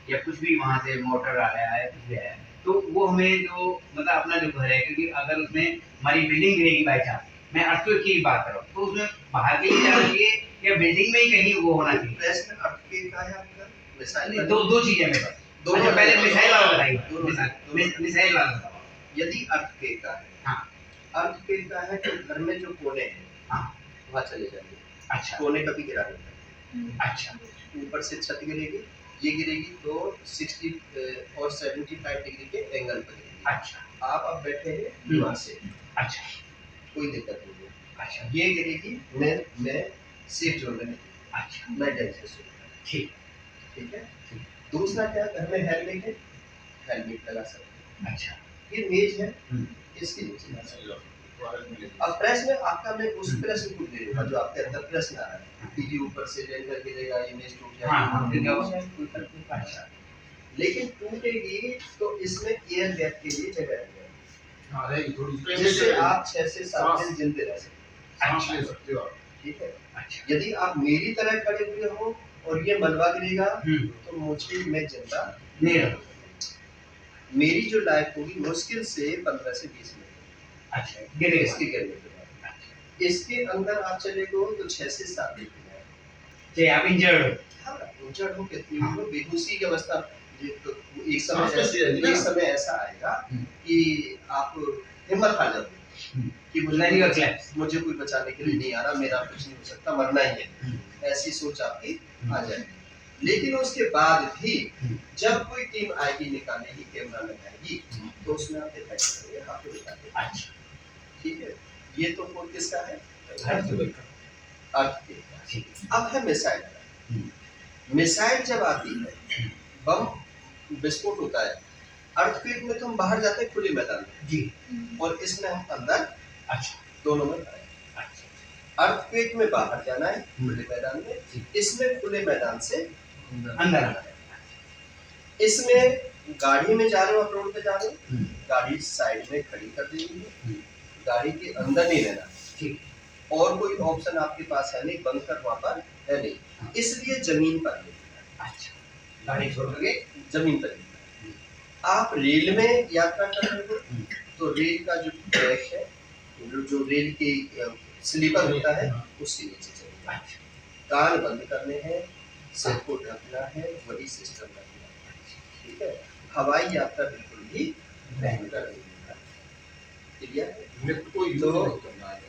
या कुछ भी वहाँ से मोटर आया है कुछ भी आया है, तो वो हमें जो मतलब अपना जो घर है, क्योंकि अगर उसमें हमारी बिल्डिंग गिरेगी बाई चांस, मैं अर्थक्वेक की बात कर रहा हूँ, तो उसमें बाहर के लिए जाना चाहिए या बिल्डिंग में ही कहीं वो होना चाहिए? प्रश्न अर्थक्वेक का है आपका? मिसाइल दो चीजें मेरे पास। दोनों पहले मिसाइल वाला बताइए। दोनों मिसाइल वाला बताओ। यदि अर्थक्वेक का है, हाँ अर्थक्वेक का है तो घर में जो कोने हैं हाँ वहाँ चले जाएंगे। अच्छा कोने कभी गिरा नहीं सकते। अच्छा ऊपर से छत गिरेगी, ये गिरेगी तो 60 और 75 डिग्री के एंगल पर गिरेगी। अच्छा आप अब बैठे हैं वहाँ से, अच्छा कोई दिक्कत नहीं है। अच्छा ये गिरेगी, मैं सेफ जोन में, अच्छा मैं डेंजर जोन में। ठीक ठीक है। दूसरा क्या, घर में हेलमेट है, हेलमेट लगा सकते हैं। अच्छा ये मेज है, इसके नीचे लगा सकते हैं। अब प्रश्न आपका, मैं उस प्रश्न को दे दूंगा जो आपके अंदर प्रश्न आ रहा है कि जी ऊपर से रेंजर गिरेगा, ये मेज टूट जाएगी। अच्छा, लेकिन टूटेगी तो इसमें एयर गैप के लिए जगह है, जिससे आप 6 से 7 दिन जिंदे रह सकते हो। ठीक है। अच्छा यदि आप मेरी तरह खड़े हुए हो और ये मलबा गिरेगा तो मुझे, मैं जिंदा नहीं रहूंगा। मेरी जो लाइफ होगी मुश्किल से 15 से 20 मिनट। अच्छा गिरेगा इसके गिरने के बाद इसके अंदर आप चले गए तो 6 से 7 दिन चाहे आप इंजर्ड हो। हाँ, इंजर्ड हो कितनी हो, बेहोशी की अवस्था। तो एक समय ऐसा आएगा कि आप हिम्मत हार जाओगे कि मुझे कोई बचाने के लिए नहीं आ रहा, मेरा कुछ नहीं हो सकता, मरना ही है, ऐसी सोच आपकी आ जाएगी। लेकिन उसके बाद भी जब कोई टीम आएगी निकालेगी, कैमरा लगाएगी, तो उसमें आप दिखाई करोगे, आपको दिखाते। अच्छा ठीक है। ये तो फोन किसका है? अर्थ के। अब है मिसाइल। मिसाइल जब आती है, बम विस्फोट होता है, अर्थक्वेक में तो हम बाहर जाते हैं खुले मैदान में जी, और इसमें हम अंदर। अच्छा, दोनों में अच्छा, अर्थक्वेक में बाहर जाना है खुले मैदान में, इसमें खुले मैदान से अंदर आना है। इसमें गाड़ी में जा रहे हो, आप रोड पे जा रहे हो, गाड़ी साइड में खड़ी कर देनी है, गाड़ी के अंदर नहीं रहना। ठीक, और कोई ऑप्शन आपके पास है नहीं, बंकर वहां पर है नहीं, इसलिए जमीन पर। अच्छा, गाड़ी छोड़ के जमीन पर। आप रेल में यात्रा कर रहे हो तो रेल का जो ट्रैक है, जो रेल की स्लीपर होता है, उसके नीचे चलना। कान बंद करने हैं, सिर को ढकना है, वही सिस्टम रखना है। ठीक है। हवाई यात्रा बिल्कुल भी नहीं करनी है। लिफ्ट को यूज नहीं करना है।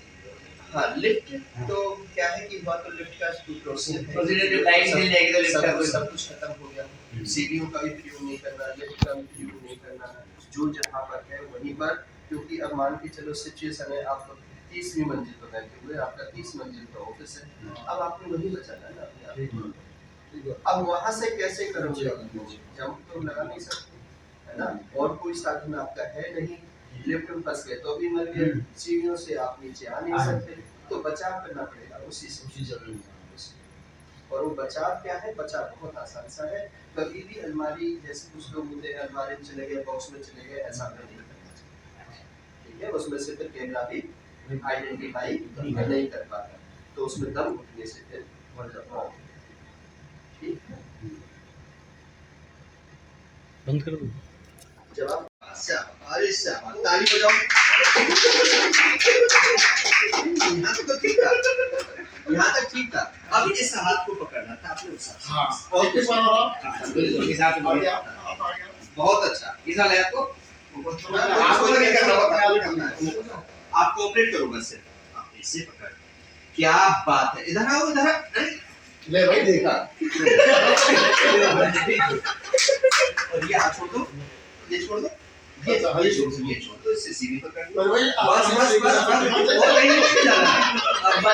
हाँ, लिफ्ट तो क्या है कि हुआ तो लिफ्ट का प्रोसीजर लाइट मिल जाएगी तो लिफ्ट का सब कुछ खत्म हो गया। सीढ़ियों का भी प्रयोग नहीं करना, लिफ्ट का भी प्रयोग नहीं करना, जो जहाँ पर है वहीं पर। क्योंकि अब मान के चलो सिचुएशन है, आप 30वीं मंजिल पर बैठे हुए, आपका 30 मंजिल का ऑफिस है, अब आपने वहीं बचाना है ना अपने आप। अब वहाँ से कैसे करोगे? जंप तो लगा नहीं सकते, है ना, और कोई साधन आपका है नहीं, लिफ्ट में फंस गए तो भी मर गए, सीढ़ियों से आप नीचे आ नहीं सकते, तो बचाव करना पड़ेगा उसी जमीन। और वो बचाव क्या है? बचाव बहुत आसान सा है। कभी भी अलमारी, जैसे कुछ लोग होते हैं अलमारी में चले गए, बॉक्स में चले गए, ऐसा नहीं करना चाहिए। ठीक है। उसमें से फिर कैमरा भी आइडेंटिफाई नहीं कर पाता, तो उसमें दम घुटने से फिर मर जाता है। ठीक है। बंद कर दो। जवाब ताली बजाओ। यहाँ तक तो ठीक था, यहाँ तक ठीक था। अब इस हाथ को पकड़ना था आपने, उस हाथ। और किस हाथ? बहुत अच्छा। इस हाथ आपको आप कोऑपरेट करो बस से, आप ऐसे पकड़। क्या बात है, इधर आओ, इधर आओ। ले भाई देखा। और ये हाथ छोड़ दो, ये छोड़ दो, ये छोड़ दो, इससे सीधी पकड़ लो। बस बस बस और नहीं जाना। अब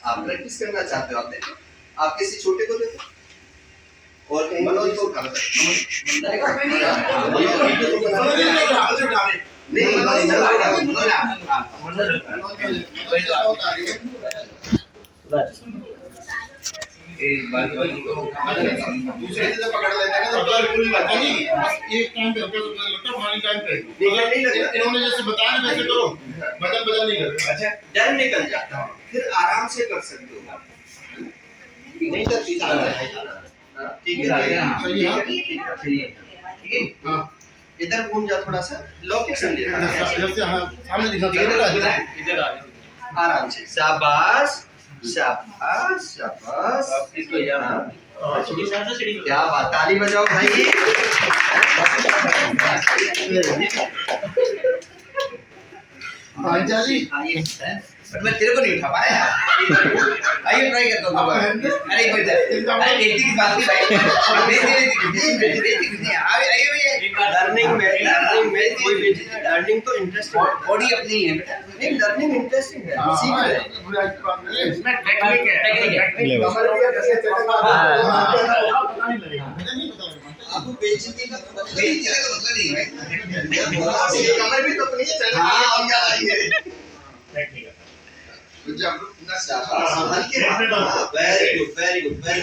आप प्रैक्टिस करना चाहते हो, आप देखो, आप किसी छोटे को देखो और कहीं मनोज को उठा दूसरे से पकड़ लेते हैं तो पूरी बात है। एक टाइम पे लगता है फाइनल टाइम पे नहीं लगता। इन्होंने जैसे बताया वैसे करो, बदल नहीं करते। अच्छा, डर निकल जाता है। फिर आराम से कर सकते हो आप। नहीं तो ठीक है, ठीक है, ठीक है। हाँ इधर घूम जा थोड़ा सा, लोकेशन ले जैसे हाँ सामने दिखा इधर आ आराम से, शाबाश शाबाश शाबाश। हाँ, क्या बात, ताली बजाओ भाई। हाँ जी बट मैं तेरे को नहीं उठा पाया। आइए ट्राई करता हूँ। अरे एक मिनट, अरे बेटी की बात की भाई। बेटी आइए भैया। लर्निंग तो इंटरेस्टिंग है, बॉडी अपनी है बेटा। नहीं लर्निंग इंटरेस्टिंग है, सीख रहे हैं। इसमें टेक्निक है। कमर भी कैसे चलेगा, आपको बेइज्जती का तो बेटी का तो मतलब नहीं है। कमर भी तो अपनी है, चलेगा। हाँ और क्या चाहिए? Very good very good very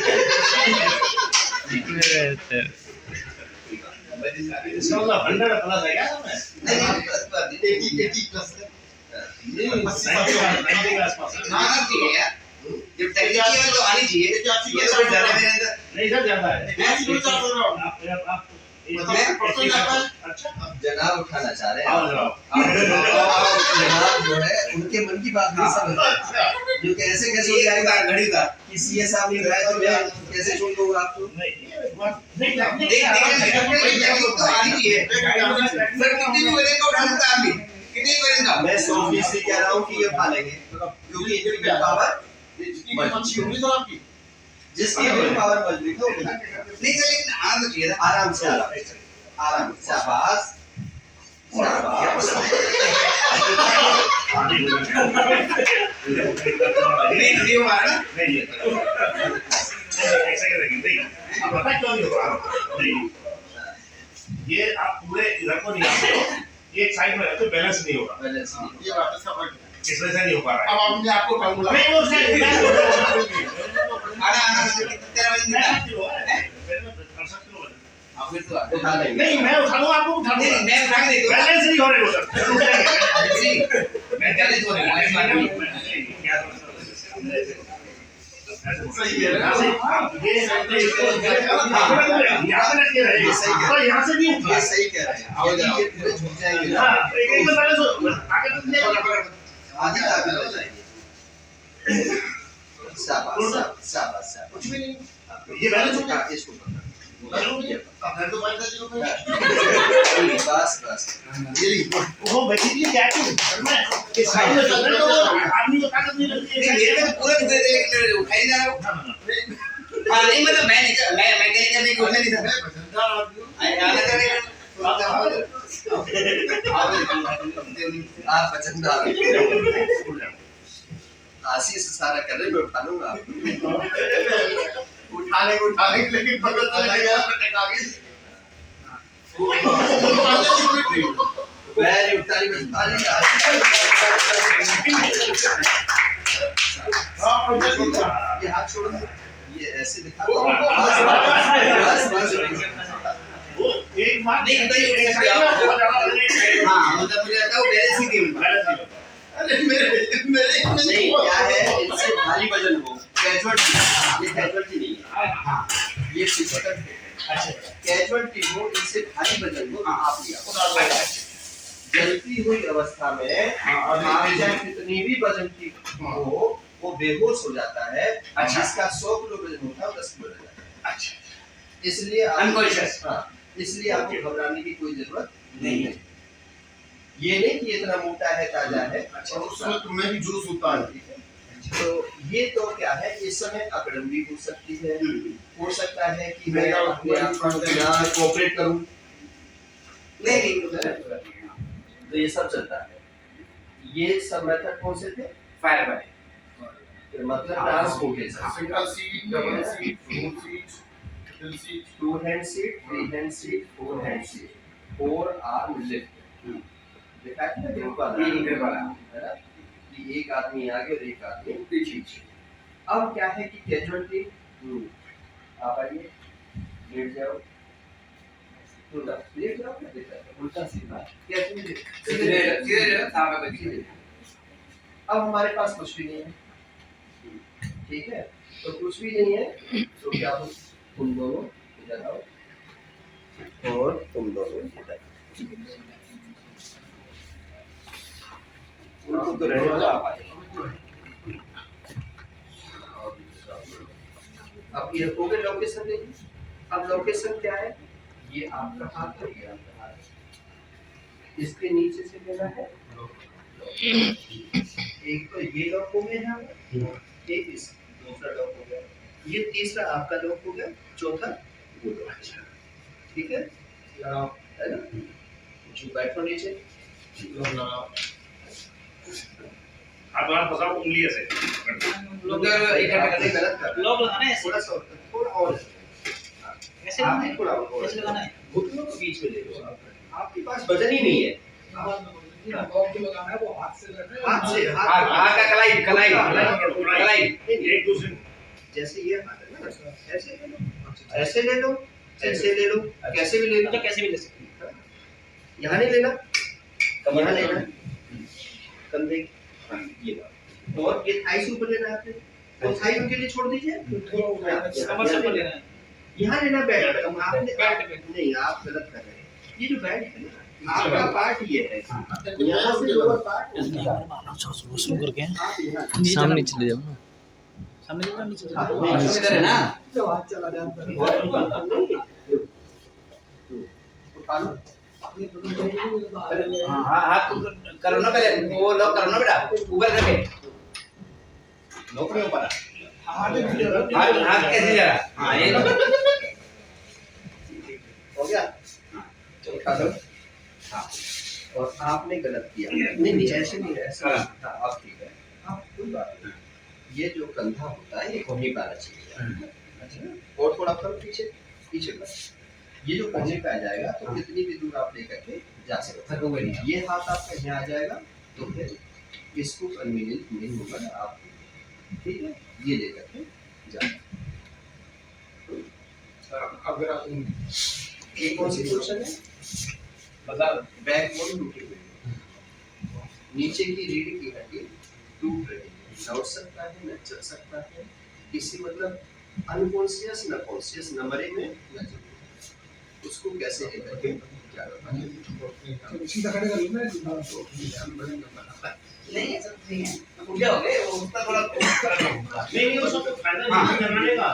जब टेक्निक है तो आनी चाहिए। ये तो फिर डर है मेरे अंदर। नहीं सर ज्यादा है। जनाब उठाना चाह रहे आओ हैं। जनाब। जनाब जो है उनके मन की बात नहीं समझ, जो कैसे कैसे हो जाएगा घड़ी का कि सीए साहब ने कहा तो मैं कैसे छोड़ दूंगा आपको। तो आनी चाहिए। सर कितनी भी वजन का उठा सकता है आदमी, कितनी भी वजन का। मैं 100% कह रहा हूँ कि ये उठा लेंगे, क्योंकि इनकी विल पावर जिसकी विल पावर मजबूत है वो उठा लेगा। नहीं सर लेकिन आना तो चाहिए था। आराम से आराम से शाबाश शाबाश। नहीं हो रहा ना। ये आप पूरे इधर को नहीं आते हो, ये एक साइड में रहते हो, बैलेंस नहीं होगा। बैलेंस नहीं। ये बात है सब। इस वजह से नहीं हो पा रहा है। अब हमने आपको कहूँगा नहीं वो शायद आना तेरा वजन कितना है? आप फिर तो उठा लेंगे। नहीं मैं उठा लूँ, आपको उठा नहीं लूँ। मैं उठा के देखूंगा। बैलेंस नहीं हो रहे उधर। जी मैं चले तो रहा हूँ। सही है ना? यहाँ से नहीं उठा। ये सही कह रहे हैं। यदि ये पूरे झुक जाएंगे ना, हाँ, एक में बैलेंस हो आगे तुम आधी ताकत हो जाएगी। शाबाश शाबाश शाबाश। कुछ भी नहीं। ये बैलेंस हो गया। इसको पकड़। घर तो बाइक का बस बस। वो बेसिकली क्या है कि साइड में चल रहे तो आदमी को ताकत नहीं लगती है। मेरे को पूरा दुख रहे थे लेकिन उठा ही जा रहा हूँ। हाँ नहीं मतलब मैं कहीं करने को नहीं था। आना था लेकिन आप वजनदार आशीष सारा कर रहे, मैं उठा लूंगा। उठाने लेकिन पता चल गया वेरी उठाने में ये हाथ छोड़ दो, ये ऐसे दिखा दो। बस बस वो एक बात नहीं तो ये उठ सकते आप। हाँ मतलब मुझे लगता है वो बैलेंस ही नहीं। अरे मेरे नहीं क्या है, इनसे भारी वजन हो कैजुअलिटी, ये कैजुअलिटी नहीं है। हाँ ये फिजिकल अच्छा कैजुअलिटी हो, इनसे भारी वजन हो आप लिया। जलती हुई अवस्था में आप चाहे कितनी भी वजन की हो वो बेहोश हो जाता है। अच्छा। जिसका 100 किलो वजन होता है वो 10 किलो रह जाता है। अच्छा इसलिए Unconscious। हाँ, इसलिए आपको घबराने की कोई जरूरत नहीं है। ये नहीं कि इतना मोटा है ताजा है। और उस समय तुम्हें भी जूस होता है। तो ये तो क्या है, इस समय अकड़न भी हो सकती है। हो सकता है कि मैं अपने आप को यहाँ कोऑपरेट करूं, नहीं तो ये सब चलता है। ये सब मेथड कौन से थे? फायर वाले फिर मतलब transportation, single seat, double seat, four seat, triple seat, 2 hand seat, 3 hand seat, 4 hand seat, 4 arm lift. देखा है ना ग्रुप वाला? ग्रुप वाला। है ना? कि एक आदमी आगे और एक आदमी पीछे। अब क्या है कि कैजुअलिटी, आप आइए, लेट जाओ, लेट जाओ, क्या देता है उल्टा सीधा, कैसे सीधे सामने बच्चे। अब हमारे पास कुछ भी नहीं है, ठीक है, तो कुछ भी नहीं है, तो क्या हो, तुम दोनों इधर आओ और तुम दोनों इधर। उनको तो रहने दो, आप आ जाओ। अब ये हो गए लोकेशन देखिए। अब लोकेशन क्या है, ये आपका हाथ है, ये आपका हाथ है। इसके नीचे से लेना है, एक तो ये लॉक हो गया यहाँ पर, एक इस दूसरा लॉक हो गया, ये तीसरा आपका लॉक हो गया, चौथा वो लॉक। ठीक है ना? जो बैठो नीचे, हाथ वहाँ फंसाओ, उंगली ऐसे लोग इकट्ठा आपने करके गलत कर, लॉक लगाना है थोड़ा सा थोड़ा और ऐसे आप लगाना है थोड़ा और ऐसे लगाना है घुटनों को बीच में ले लो। आपके पास वजन ही नहीं है, हाथ से हाथ का कलाई कलाई कलाई एक दूसरे जैसे ये हाथ है ना, ऐसे ले लो, ऐसे ले लो, ऐसे ले लो, कैसे भी ले लो, मतलब कैसे भी ले सकते हैं। यहाँ नहीं लेना, यहाँ लेना, कंधे ये बात, और ये थाई से ऊपर लेना है आपने, तो थाई उनके लिए छोड़ दीजिए, कमर से ऊपर लेना है। यहाँ लेना बेल्ट, आपने बेल्ट पे। नहीं, आप गलत कर रहे हैं। ये जो बेल्ट है ना, आपका पार्ट ये है, यहाँ से लोअर पार्ट शुरू करके आप यहाँ सामने चले जाओ ना। सामने जाओ, नीचे हाँ, जाओ। इधर है ना उठा लो। हाँ हाथ करो ना पहले, वो लॉक करो ना बेटा, ऊपर करके लॉक में ऊपर हाथ हाथ कैसे जा रहा, हाँ ये लो। हो गया, उठा दो। हाँ, और आपने गलत किया, नहीं ऐसे नहीं, ऐसा हाँ, अब ठीक है, आप कोई बात नहीं। ये जो कंधा होता है, ये वहीं पे आना चाहिए। अच्छा, और थोड़ा करो पीछे, पीछे कर। ये जो कोने पे आ जाएगा, तो कितनी भी दूर आप लेकर के जा सकते थकोगे नहीं हैं। ये हाथ आपका यहाँ आ जाएगा, तो फिर इसको कन्वीनियंट नहीं होगा ना आप, ठीक है, ये लेकर के जा। अगर आप ये कौन सी पोजीशन है, बताओ। बैक बोन टूटी हुई है, नीचे की रीढ़ की हड्डी टूट रही है, दौड़ सकता है न चल सकता है, किसी मतलब अनकॉन्शियस न कॉन्शियस, न मरे में न जिंदा, उसको कैसे लेकर के क्या करना है। सीधा खड़े कर लेना नहीं ऐसा नहीं है, उठ जाओगे, वो उसका थोड़ा नहीं वो सब फायदा नहीं करने का।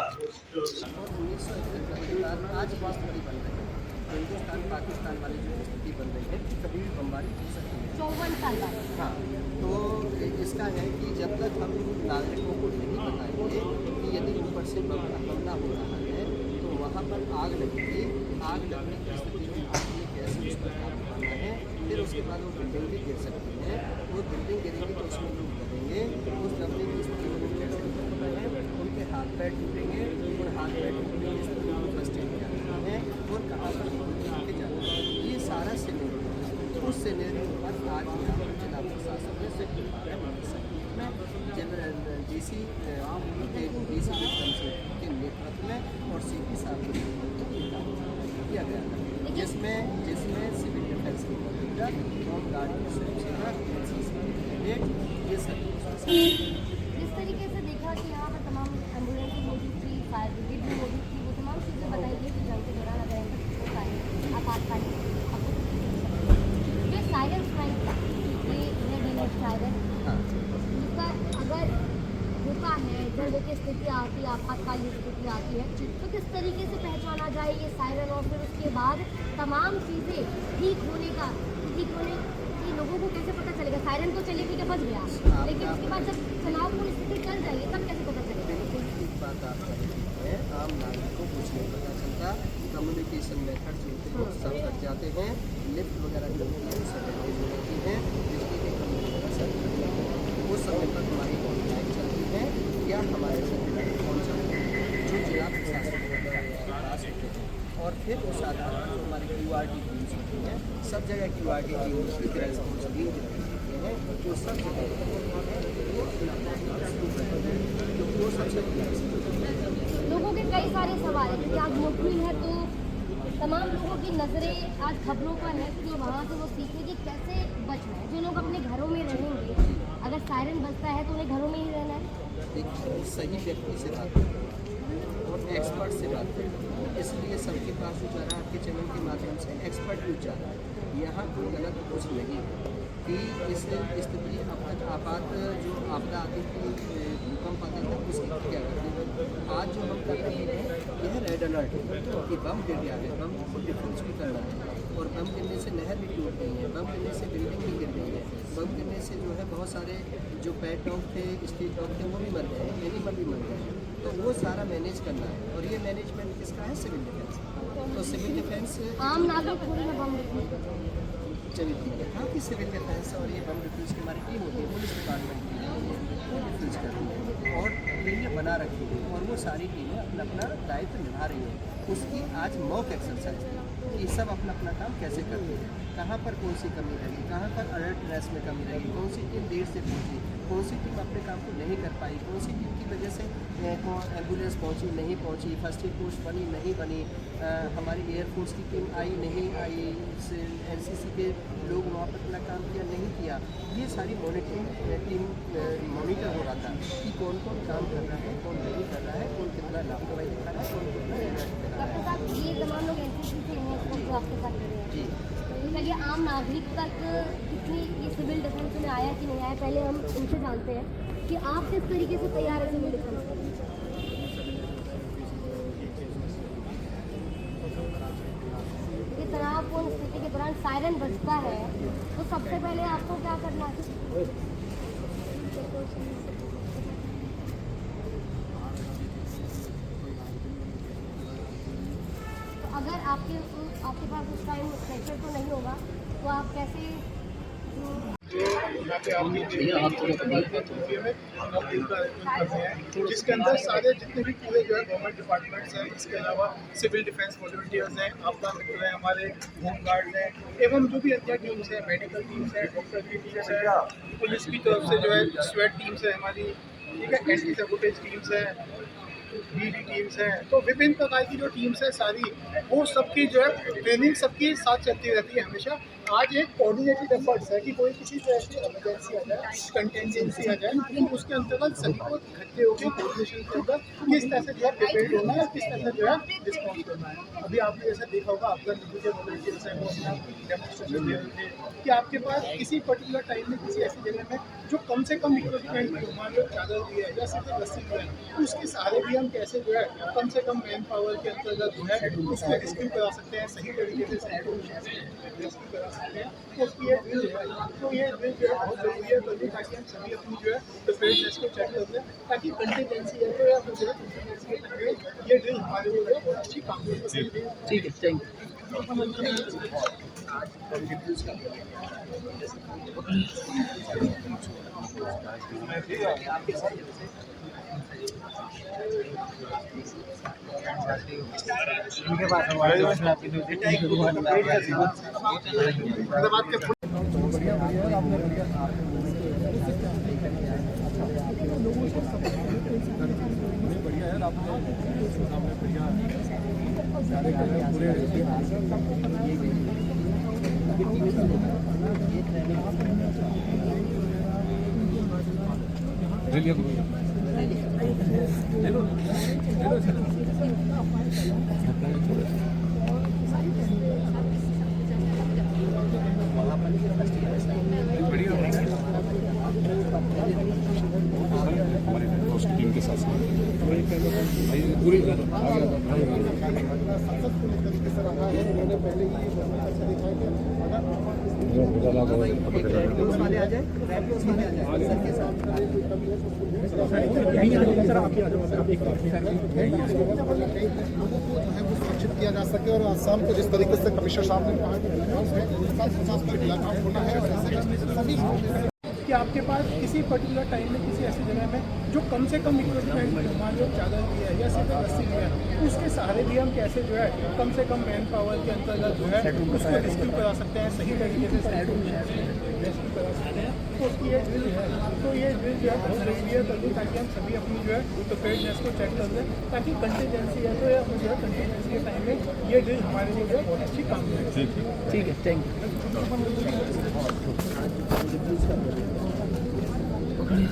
1971 के बाद आज बहुत बड़ी बन रही है। हिंदुस्तान पाकिस्तान वाली जो स्थिति बन रही है, कभी भी बमबारी हो सकती है। 54 साल बाद। हाँ, तो इसका है कि जब तक हम नागरिकों को नहीं बताएंगे कि यदि ऊपर से हमला हो रहा है तो वहाँ पर आग लगेगी, आग लगने की स्थिति में आपने कैसे उस पर काबू पाना है, फिर उसके बाद वो बिल्डिंग भी गिर सकती है। वो बिल्डिंग गिरेगी तो उसमें लोग दबेंगे, उस दबने की स्थिति में कैसे निकलना है, उनके हाथ पैर टूटेंगे, और हाथ पैर टूटने की स्थिति में फर्स्ट एड करना है, और कहाँ पर लेके जाना है, ये सारा सिनेरियो है। तो उस सिनेरियो पर आज यहाँ पर जिला प्रशासन ने शिफ्ट किया है डीसी के नेतृत्व में और सीपी साहब के किया गया था, जिसमें सिविल डिफेंस की मौजूदा होम गार्ड की सुरक्षा, ये सब जिस तरीके से देखा कि यहाँ पर तमाम एम्बुलेंस भी मौजूद थी, फायर ब्रिगेड भी मौजूद थी, वो तमाम चीज़ें बताई गई कि जंग के दौरान अगर ऐसा होता है आपातकालीन ये साइलेंस स्ट्राइक था, ये डीमेज साइलेंस जिसका अगर होता है, जब की स्थिति आती है, आपातकालीन स्थिति आती है, तो किस तरीके से पहचाना जाए ये सायरन, और फिर उसके बाद तमाम चीज़ें ठीक होने की लोगों को कैसे पता चलेगा। सायरन तो चले ठीक है, बच गया, लेकिन उसके बाद जब तनावपूर्ण स्थिति चल जाएगी तब कैसे पता चलेगा। बिल्कुल ठीक बात आप कह रही हैं, आम नागरिक को कुछ नहीं पता चलता, कम्युनिकेशन मेथड जो होते हैं सब कट जाते हैं, लिफ्ट वगैरह जो होती है सब डैमेज हो जाती है, बिजली के खंभे वगैरह सब कट जाते हैं। उस समय पर हमारी कॉन्टैक्ट चलती है, क्या हमारे संविधान कौन सा जो जिला प्रशासन के पास होते हैं, और फिर उस आधार पर जो हमारी QRT टीम्स होती हैं, सब जगह QRT टीम्स की रेस्पॉन्स टीम होते हैं, जो सब जगह वो सबसे लोगों के कई सारे सवाल हैं, क्योंकि आज मुठभेड़ है तो तमाम लोगों की नज़रें आज खबरों पर है कि वहाँ से वो सीखें कि कैसे बचना है। जो लोग अपने घरों में रहेंगे, अगर सायरन बजता है तो उन्हें घरों में ही रहना है, एक सही व्यक्ति से बात करूँगा और एक्सपर्ट से बात करूँगा। इसलिए सबके पास जो जा रहा है आपके चैनल के माध्यम से एक्सपर्ट न्यूज जा रहा है। यहाँ कोई गलत कुछ नहीं है कि इस स्थिति आपात जो आपदा आदि की भूकंप आदि था उसकी क्या करते हैं। आज जो हम कर रहे हैं यह रेड अलर्ट है कि बम गिर गया है, बम को डिफ्यूज भी करना है और बम गिरने से नहर भी टूट गई है, बम गिरने से बिल्डिंग भी गिर गई है, बम गिरने से जो है बहुत सारे जो पेट डॉग थे, स्ट्रीट डॉग थे, वो भी मर गए, एनिमल भी मर गए। तो वो सारा मैनेज करना है और ये मैनेजमेंट किसका है? Civil defence. तो सिविल डिफेंस आम नागरिक थोड़ी ना बम डिफ्यूज चलिए ठीक है। हाँ कि सिविल डिफेंस और ये बम डिफ्यूज की हमारी टीम होती है, पुलिस डिपार्टमेंट की वो डिफ्यूज करती है और टीमें बना रखी है और वो सारी टीमें अपना अपना दायित्व निभा रही है। उसकी आज मॉक एक्सरसाइज थी कि सब अपना अपना काम कैसे करते हैं, कहाँ पर कौन सी कमी रही, कहाँ पर अलर्टनेस में कमी रही, कौन सी टीम देर से पहुँची, कौन सी टीम अपने काम को नहीं कर पाई, कौन सी टीम की वजह से एम्बुलेंस पहुँची नहीं पहुँची, फर्स्ट एड पोस्ट बनी नहीं बनी, हमारी एयरफोर्स की टीम आई नहीं आई, NCC के लोग वहाँ पर अपना काम किया नहीं किया। ये सारी मॉनिटरिंग टीम मॉनिटर हो रहा था कि कौन कौन काम कर रहा है, कौन नहीं कर रहा है, कौन कितना लापरवाही दिखा रहा है, कौन कितना अलर्ट कर रहा है। साथ ये तमाम लोग NCC से हैं जो आपके साथ रहे हैं। जी तो चलिए आम नागरिक तक कितनी ये सिविल डिफेंस में आया कि नहीं आया, पहले हम इनसे जानते हैं कि आप किस तरीके से तैयार है सिविल डिफेंस के लिए। ये तनावपूर्ण स्थिति के दौरान सायरन बजता है तो सबसे पहले आपको क्या करना है? तो अगर आपके पास उस टाइम प्रेशर तो नहीं होगा तो आप कैसे जिसके अंदर सारे जितने भी पूरे जो है गवर्नमेंट डिपार्टमेंट्स हैं, इसके अलावा सिविल डिफेंस वॉलंटियर्स हैं, आपदा मित्र हैं, हमारे होम गार्ड्स हैं, एवं जो भी अन्य टीम्स हैं, मेडिकल टीम्स हैं, डॉक्टर की टीम्स हैं, पुलिस की तरफ से जो है स्वेट टीम्स है हमारी, ठीक है, एंटी सबोटेज टीम्स हैं, BD टीम्स हैं। तो विभिन्न प्रकार की जो टीम्स है सारी, वो सबकी जो है ट्रेनिंग सबकी साथ चलती रहती है हमेशा। आज एक कोऑर्डिनेटेड एफर्ट्स है कि कोई किसी तरह की इमरजेंसी आ जाए, कंटेंजेंसी आ जाए, तो उसके अंतर्गत सभी को इकट्ठे होकर कोऑर्डिनेशन के ऊपर किस तरह से जो है प्रिपेयर्ड होना है, किस तरह से जो है रिस्पॉन्स करना है। अभी आपने जैसा देखा होगा आपका जो वॉलंटियर्स हैं वो अपना डेमोन्स्ट्रेशन दे रहे थे कि आपके पास किसी पर्टिकुलर टाइम में किसी ऐसी जगह में जो कम से कम इक्विपमेंट मान लो चादर भी है या सिर्फ रस्सी भी है, उसके सहारे भी हम कैसे जो है कम से कम मैन पावर के अंतर्गत जो है उसको रेस्क्यू करा सकते हैं, सही तरीके से रेस्क्यू करा सकते हैं। तो ये ड्रिल है, तो ये ड्रिल जो है बहुत जरूरी है करनी, ताकि हम सभी अपनी जो है प्रिपेयर्डनेस को चेक कर लें, ताकि कंटिजेंसी है तो या फिर जो है कंटिजेंसी के टाइम ये ड्रिल हमारे लिए बहुत अच्छी काम करती है। ठीक है, थैंक टीम के साथ पूरी सुरक्षित किया जा सके और आसाम को जिस तरीके से कमिश्नर साहब ने कहा कि कि आपके पास किसी पर्टिकुलर टाइम में किसी ऐसी जगह में जो कम से कम इक्विपमेंट मान लो चादर भी है या सिर्फ रस्सी भी है, उसके सहारे भी हम कैसे जो है कम से कम मैन पावर के अंतर्गत जो है उसको रेस्क्यू करा सकते हैं, सही तरीके से रेस्क्यू करा सकते हैं। तो उसकी ये ड्रिल है, तो ये ड्रिल जो है बहुत जरूरी है करनी, ताकि हम सभी अपनी जो है प्रिपेयर्डनेस को चेक कर लें, ताकि कंटिजेंसी है तो या जो है कंटिजेंसी के टाइम में ये ड्रिल हमारे लिए जो है बहुत अच्छी काम करेगी। ठीक है, थैंक यू। पुलिस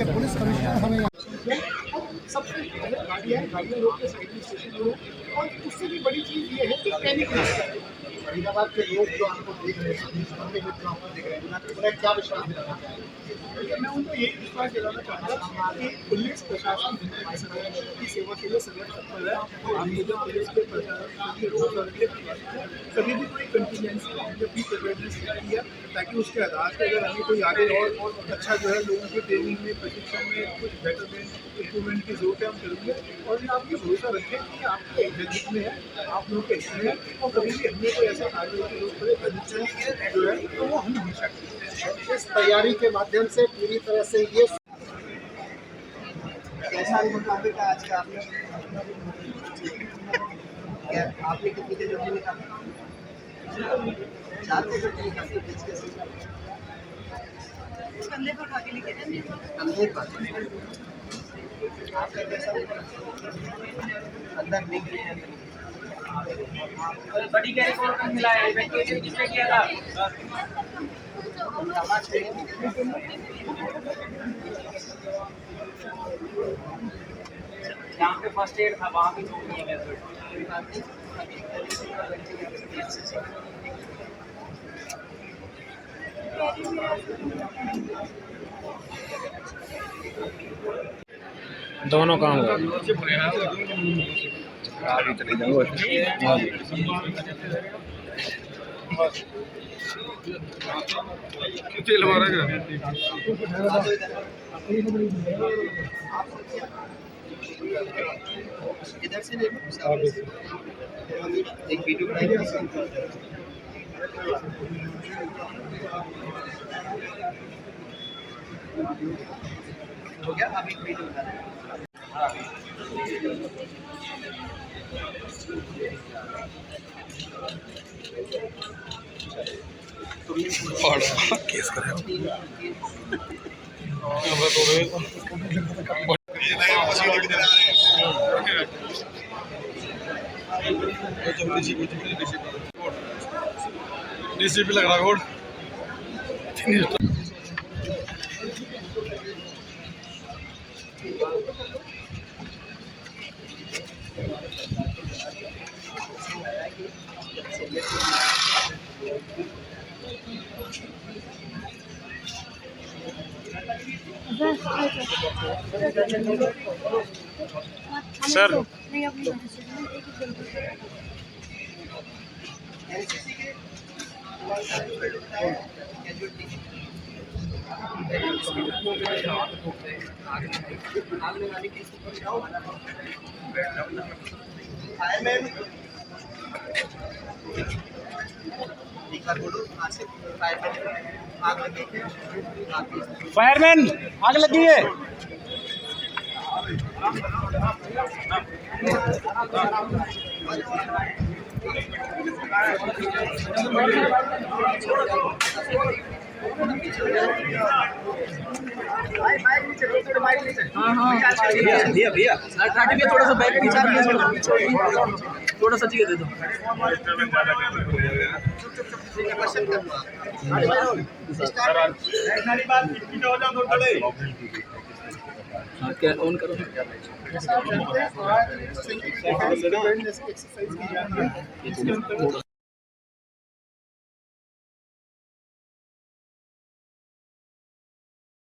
कमिश्नर हमें सबसे पहले गाड़ियाँ रोक के साइड में स्टेशन रोक, और उससे भी बड़ी चीज़ ये है कि पैनिक नहीं है। फरीदाबाद के लोग जो आपको देख रहे हैं, जो आपको देख रहे हैं, उन्हें क्या विश्वास दिलाना चाहिए? मैं उनको यही विश्वास दिलाना चाहूँगा कि पुलिस प्रशासन की सेवा के लिए सदैव तत्पर है। आपको जो पुलिस के कभी भी कोई कंटिजेंसी प्री प्रिपेयर्डनेस की है, ताकि उसके आधार पर अगर हमें कोई आगे और अच्छा जो है लोगों की ट्रेनिंग में, प्रशिक्षण में कुछ बेटरमेंट इम्प्रूवमेंट की जरूरत है, हम करेंगे। और ये आप ये भरोसा रखें कि आपके हित में है, आप लोगों के हित में है, और कभी भी हमें कोई ऐसा कार्य की जरूरत पड़े प्रशिक्षण जो है तो वो हम हमेशा करेंगे। इस तैयारी के माध्यम से पूरी तरह से ये कैसा मुताबिक आज का आपने क्या आपने कितनी के जोड़ी निकाली? 4 के जोड़ी निकाली। कंधे पर उठा के लेके जाए, कंधे पर आपका कैसा अंदर दिख रही है? बड़ी कैरी कौन मिला है? इवैक्यूएशन किसने किया था? जहाँ पे फर्स्ट एड था वहाँ भी छोड़ दिया गया। दोनों काम हो इधर से ले लो, एक वीडियो बनाएंगे। हो गया, आप एक वीडियो बना लें। केस करें डीसीपी लग रहा है सर फायरमैन आग लगी है। भैया भैया थोड़ा सा बैक पीछे थोड़ा सा चाहिए दे दो। क्या ऑन करो। एक्सरसाइज की जाती है।